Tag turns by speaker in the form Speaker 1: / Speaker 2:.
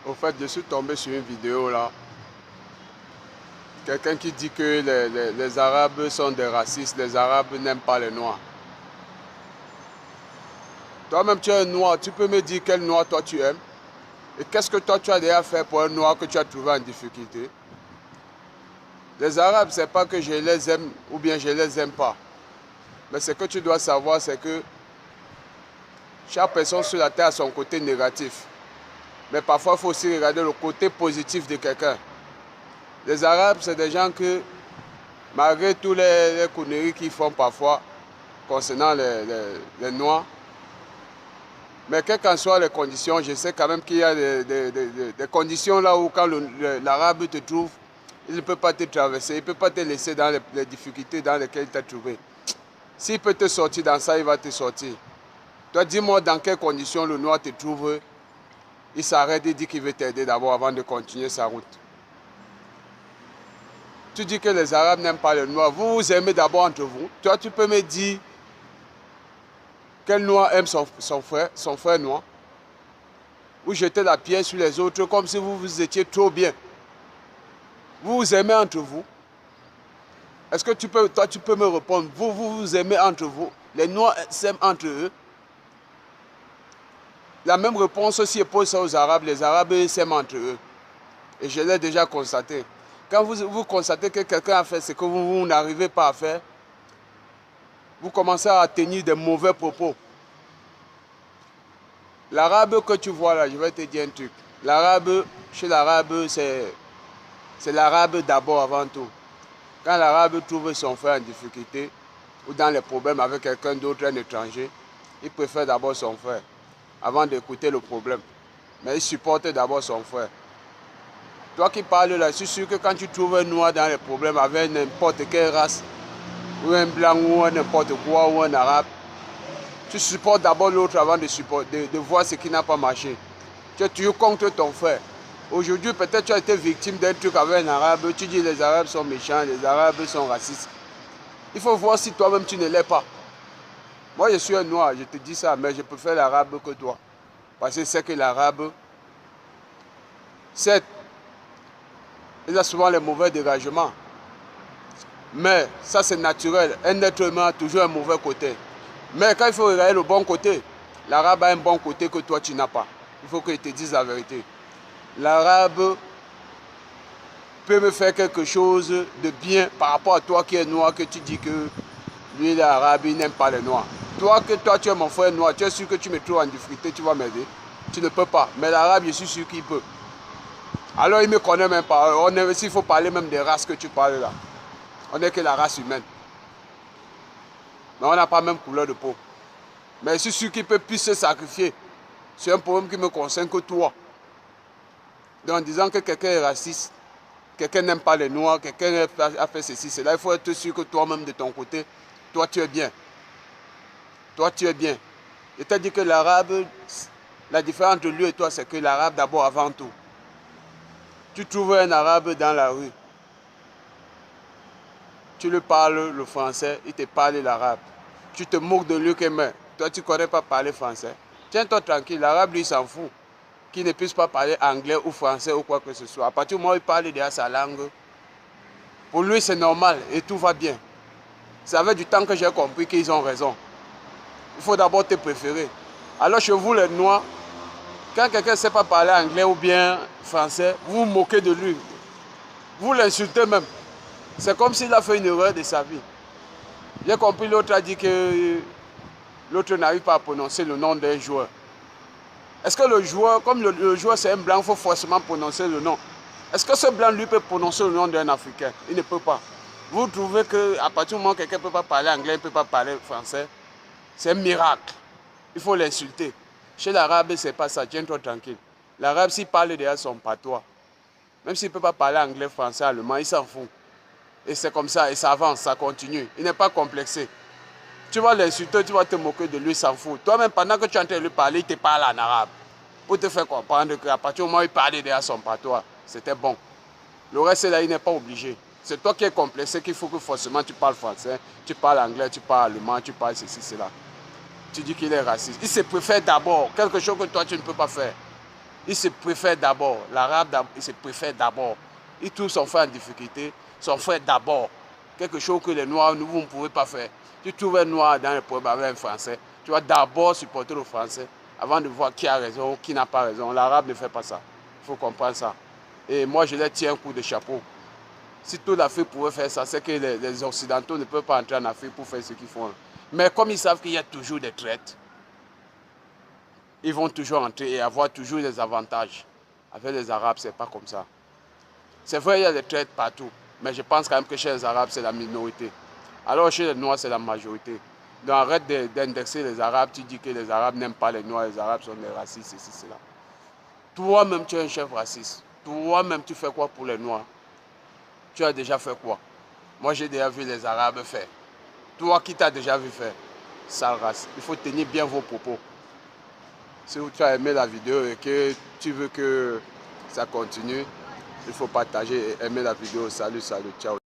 Speaker 1: Au fait, je suis tombé sur une vidéo là. Quelqu'un qui dit que les Arabes sont des racistes, les Arabes n'aiment pas les Noirs. Toi-même, tu es un Noir, tu peux me dire quel Noir toi tu aimes? Et qu'est-ce que toi tu as déjà fait pour un Noir que tu as trouvé en difficulté? Les Arabes, c'est pas que je les aime ou bien je les aime pas. Mais ce que tu dois savoir, c'est que chaque personne sur la terre a son côté négatif. Mais parfois, il faut aussi regarder le côté positif de quelqu'un. Les Arabes, c'est des gens que, malgré tous les conneries qu'ils font parfois concernant les Noirs, mais quelles qu'en soient les conditions, je sais quand même qu'il y a des conditions là où quand l'Arabe te trouve, il ne peut pas te traverser, il ne peut pas te laisser dans les difficultés dans lesquelles il t'a trouvé. S'il peut te sortir dans ça, il va te sortir. Toi, dis-moi dans quelles conditions le Noir te trouve, il s'arrête et dit qu'il veut t'aider d'abord avant de continuer sa route. Tu dis que les Arabes n'aiment pas les Noirs. Vous vous aimez d'abord entre vous. Toi, tu peux me dire quel Noir aime son frère noir. Vous jetez la pierre sur les autres comme si vous étiez trop bien. Vous vous aimez entre vous. Est-ce que toi, tu peux me répondre? Vous vous aimez entre vous. Les Noirs s'aiment entre eux. La même réponse aussi est posée aux Arabes. Les Arabes s'aiment entre eux. Et je l'ai déjà constaté. Quand vous constatez que quelqu'un a fait ce que vous n'arrivez pas à faire, vous commencez à tenir des mauvais propos. L'arabe que tu vois là, je vais te dire un truc. L'arabe, chez l'arabe, c'est l'arabe d'abord avant tout. Quand l'arabe trouve son frère en difficulté ou dans les problèmes avec quelqu'un d'autre, un étranger, il préfère d'abord son frère avant d'écouter le problème. Mais il supporte d'abord son frère. Toi qui parles là, je suis sûr que quand tu trouves un noir dans les problèmes avec n'importe quelle race, ou un blanc, ou n'importe quoi, ou un arabe, tu supportes d'abord l'autre avant de voir ce qui n'a pas marché. Tu es contre ton frère. Aujourd'hui, peut-être tu as été victime d'un truc avec un arabe, tu dis les arabes sont méchants, les arabes sont racistes. Il faut voir si toi-même tu ne l'es pas. Moi je suis un noir, je te dis ça, mais je préfère l'arabe que toi. Parce que c'est que l'arabe, certes, il a souvent les mauvais dégagements. Mais ça c'est naturel. Un être humain a toujours un mauvais côté. Mais quand il faut regarder le bon côté, l'arabe a un bon côté que toi tu n'as pas. Il faut que je te dise la vérité. L'arabe peut me faire quelque chose de bien par rapport à toi qui es noir, que tu dis que lui l'arabe il n'aime pas les noirs. Toi tu es mon frère noir, tu es sûr que tu me trouves en difficulté, tu vas m'aider. Tu ne peux pas. Mais l'arabe je suis sûr qu'il peut. Alors il ne me connaît même pas. S'il faut parler même des races que tu parles là. On n'est que la race humaine. Mais on n'a pas la même couleur de peau. Mais je suis sûr qu'il peut plus se sacrifier. C'est un problème qui me concerne que toi. Donc en disant que quelqu'un est raciste, quelqu'un n'aime pas les noirs, quelqu'un a fait ceci, cela, il faut être sûr que toi-même de ton côté, toi tu es bien. Toi tu es bien. Je t'ai dit que l'arabe, la différence entre lui et toi, c'est que l'arabe d'abord avant tout. Tu trouves un arabe dans la rue. Tu lui parles le français, il te parle l'arabe. Tu te moques de lui que mais toi tu ne connais pas parler français. Tiens-toi tranquille, l'arabe lui s'en fout. Qu'il ne puisse pas parler anglais ou français ou quoi que ce soit. À partir du moment où il parle déjà sa langue, pour lui c'est normal et tout va bien. Ça fait du temps que j'ai compris qu'ils ont raison. Il faut d'abord te préférer. Alors chez vous les noirs, quand quelqu'un ne sait pas parler anglais ou bien français, vous vous moquez de lui. Vous l'insultez même. C'est comme s'il a fait une erreur de sa vie. J'ai compris, l'autre a dit que l'autre n'arrive pas à prononcer le nom d'un joueur. Est-ce que le joueur, comme le joueur c'est un blanc, il faut forcément prononcer le nom? Est-ce que ce blanc lui peut prononcer le nom d'un Africain? Il ne peut pas. Vous trouvez qu'à partir du moment où quelqu'un ne peut pas parler anglais, il ne peut pas parler français, c'est un miracle. Il faut l'insulter. Chez l'arabe, ce n'est pas ça. Tiens-toi tranquille. L'arabe, s'il parle déjà son patois, même s'il ne peut pas parler anglais, français, allemand, il s'en fout. Et c'est comme ça, et ça avance, ça continue. Il n'est pas complexé. Tu vas l'insulter, tu vas te moquer de lui, s'en fout. Toi-même, pendant que tu es en train de lui parler, il te parle en arabe. Pour te faire comprendre qu'à partir du moment où il parlait déjà son patois, c'était bon. Le reste, là, il n'est pas obligé. C'est toi qui es complexé qu'il faut que forcément tu parles français, tu parles anglais, tu parles allemand, tu parles ceci, cela. Tu dis qu'il est raciste. Il se préfère d'abord quelque chose que toi, tu ne peux pas faire. Il se préfère d'abord. L'arabe, il se préfère d'abord. Il trouve son frère en difficulté, son frère d'abord. Quelque chose que les Noirs, vous ne pouvez pas faire. Tu trouves un Noir dans le problème avec un Français, tu vas d'abord supporter le Français avant de voir qui a raison, qui n'a pas raison. L'arabe ne fait pas ça. Il faut comprendre ça. Et moi, je leur tiens un coup de chapeau. Si toute l'Afrique pouvait faire ça, c'est que les Occidentaux ne peuvent pas entrer en Afrique pour faire ce qu'ils font. Mais comme ils savent qu'il y a toujours des traites, ils vont toujours entrer et avoir toujours des avantages. Avec les Arabes, ce n'est pas comme ça. C'est vrai, il y a des traites partout, mais je pense quand même que chez les Arabes, c'est la minorité. Alors chez les Noirs, c'est la majorité. Donc arrête d'indexer les Arabes, tu dis que les Arabes n'aiment pas les Noirs, les Arabes sont des racistes, ceci, cela. Toi-même, tu es un chef raciste. Toi-même, tu fais quoi pour les Noirs? Tu as déjà fait quoi? Moi, j'ai déjà vu les Arabes faire. Toi qui t'as déjà vu faire, sale race. Il faut tenir bien vos propos. Si tu as aimé la vidéo et que tu veux que ça continue, il faut partager et aimer la vidéo. Salut, salut, ciao.